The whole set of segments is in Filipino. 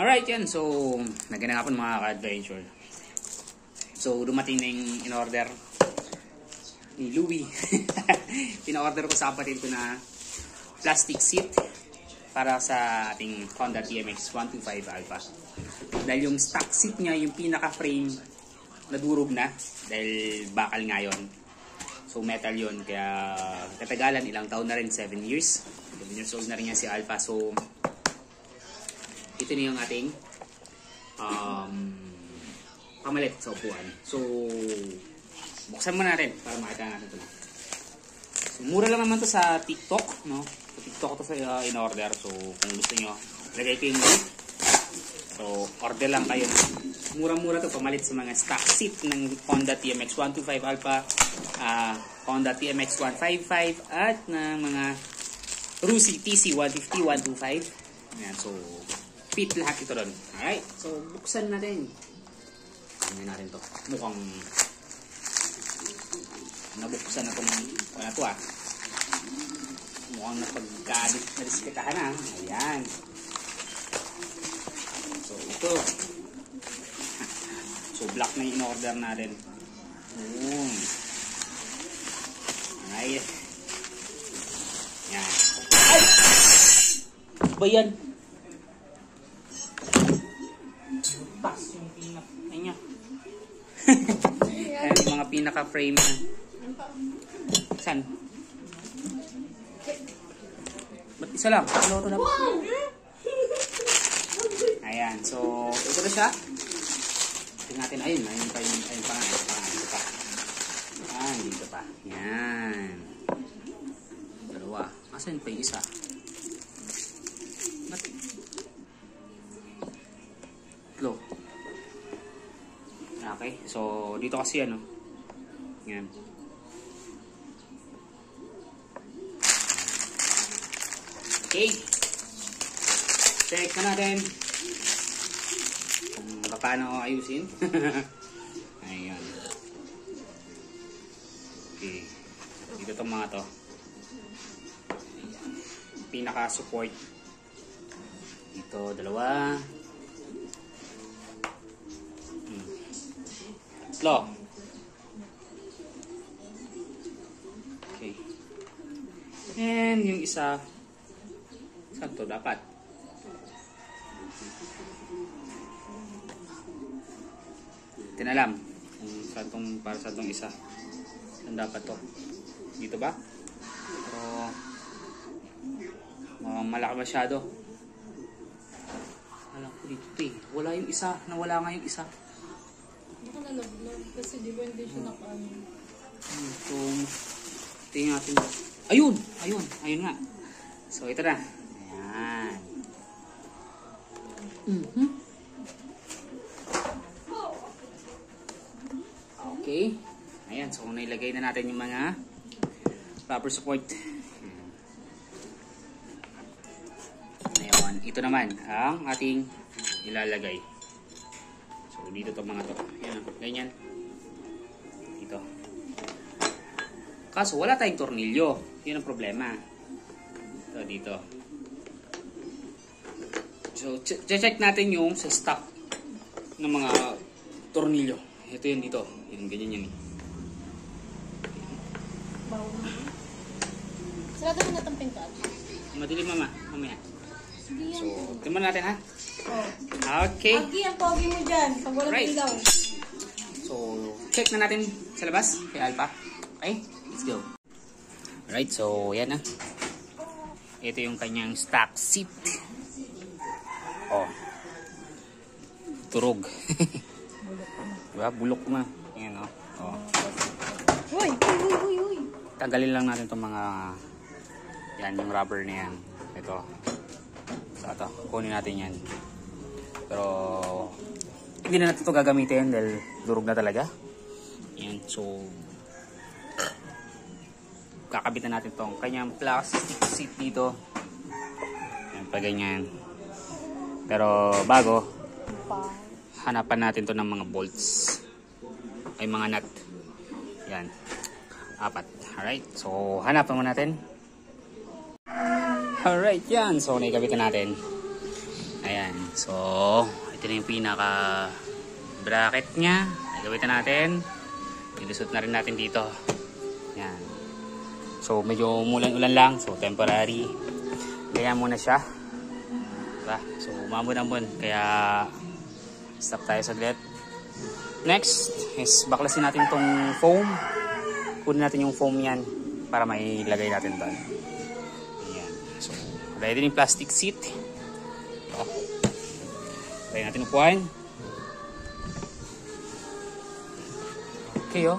Alright yan, so naganapon mga ka-adventure. So dumating na yung in-order ni Louie. Pina-order ko sa kapatid ko na plastic seat para sa ating Honda TMX 125 Alpha. Dahil yung stock seat niya, yung pinaka-frame, nadurog na dahil bakal nga yun. So metal yun, kaya katagalan, ilang taon na rin, 7 years. 7 years old na rin yan si Alpha. So ito na yung ating pamalit sa upuan. So buksan mo natin para makita natin ito. So, mura lang naman to sa TikTok, no? Sa TikTok to sa in-order. So kung gusto nyo, lagay ko yung link. So order lang kayo. Mura-mura to, pamalit sa mga stock seat ng Honda TMX 125 Alpha, Honda TMX 155 at ng mga Rusi TC 150, 125. Ayan, so fit lahat ito doon. Alright, so buksan natin. Ano natin to? Mukhang nabuksan na itong wala to mukhang napagka-nadiskitahan na. Ayan. So ito. So black na yung in-order natin. Alright. Ayan. Ay! Ba yan? Pas yung pinaka-frame niya. Ayan yung mga pinaka-frame na. Saan? Ba't isa lang? Ano ito na? Ayan, so ito na siya. Tingnan natin, ayun pa. Ayan, dito pa. Ayan. Dalawa. Asan pa yung isa? Ba't? Low. Okay, so dito kasi ano. Yan. Okay. Check na natin kung paano ayusin. Ayan. Okay. Dito itong mga to. Pinaka-support. Dito, dalawa. Tatlo. Okay. And yung isa, saan to dapat? Tinalam kung saan tong, para sa tong isa. Saan dapat to? Dito ba? Pero malaki masyado. Alam ko dito eh. Wala yung isa. Nawala nga yung isa. Baka nalaglag kasi di ba hindi siya nakaano. So, tingnan natin. Ayun! Ayun nga. So, ito na. Ayan. Okay. Ayan. So, nailagay na natin yung mga rubber support. Ayan. Ito naman ang ating ilalagay. So, dito to mga to. Ayan. Ganyan. Dito. Kaso, wala tayong tornilyo. Yun ang problema. Ito, dito. So, check natin yung sa stock ng mga tornilyo. Ito yun dito. Yun, ganyan yan eh. Sarado mo na itong pintuan. Madilim mamaya. Sige yan. So, tingnan natin ha. Oh. Okay. Agi, ang pogi mo dyan. Pag walang ilaw. So, check na natin sa labas kay Alpha. Okay, let's go. Alright, so yan na. Ito yung kanyang stock seat. Oh. Turog. Diba? Bulok na. Ayan, oh. Oh. Uy! Tanggalin lang natin itong mga yan, yung rubber na yan. Ito. So, ito. Kunin natin yan. Pero hindi na natin ito gagamitin dahil durog na talaga. Yan. So kakabitan natin itong kanyang plastic seat dito. Yan, pa ganyan. Pero bago, hanapan natin to ng mga bolts. Ay mga nut. Yan. 4. Alright. So hanapan mo natin. Alright, yan. So naikabitan natin. Ayan. So, ito na yung pinaka bracket niya. Gamitin natin. Ilusot na rin natin dito. Ayan. So, medyo umulan-ulan lang. So, temporary. Kaya muna siya. Diba? So, umambon-ambon. Kaya, stop tayo saglit. Next is baklasin natin tong foam. Kunin natin yung foam yan para may lagay natin doon. Ayan. So, ready yung plastic seat. Try natin upuan. Okay, oh.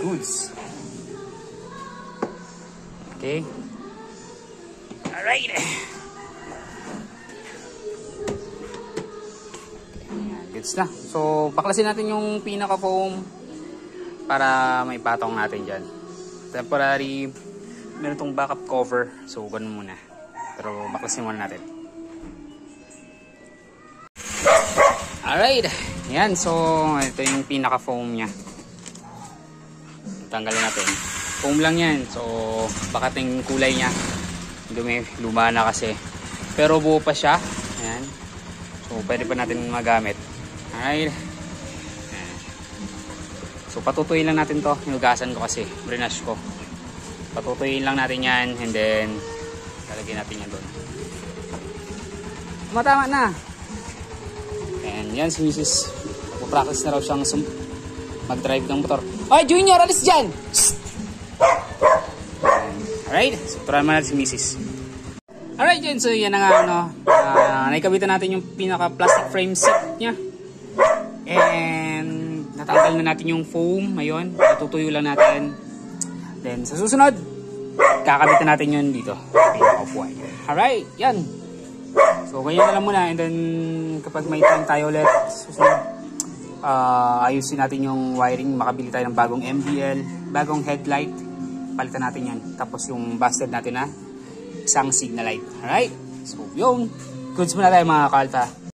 Goods. Okay. Alright. Goods na. So, baklasin natin yung pinaka-foam para may patong natin dyan. Temporary, meron tong backup cover. So, ganun muna. Pero, baklasin muna natin. Alright. Yan. So, ito yung pinaka-foam niya. Tanggalin natin. Foam lang yan. So, baka yung kulay niya. Luma na kasi. Pero buo pa siya. Ayan. So, pwede pa natin magamit. Alright. Ayan. So, patutuyin lang natin to. Hinugasan ko kasi. Brinash ko. Patutuyin lang natin yan. And then, lalagyan natin yan doon. Matama na. And yan si Mrs. Magpa-practice na raw siyang mag-drive ng motor. Ay, Junior! Alis dyan! Alright. So, try naman natin si Mrs. Alright, yun. So, yan na nga, ano. Naikabitan natin yung pinaka-plastic frame seat niya. And, natanggal na natin yung foam. Ayun. Natutuyo lang natin. Then, sa susunod, kakabitan natin yun dito. Pinaka-upuan. Alright. Yan. So, ganyan na lang muna. And then, kapag may time tayo ulit, susunod, ayusin natin yung wiring. Makabili tayo ng bagong MDL, bagong headlight. Palitan natin yan. Tapos yung busted natin na isang signal light. Alright? So, yun. Goods muna tayo mga kalta.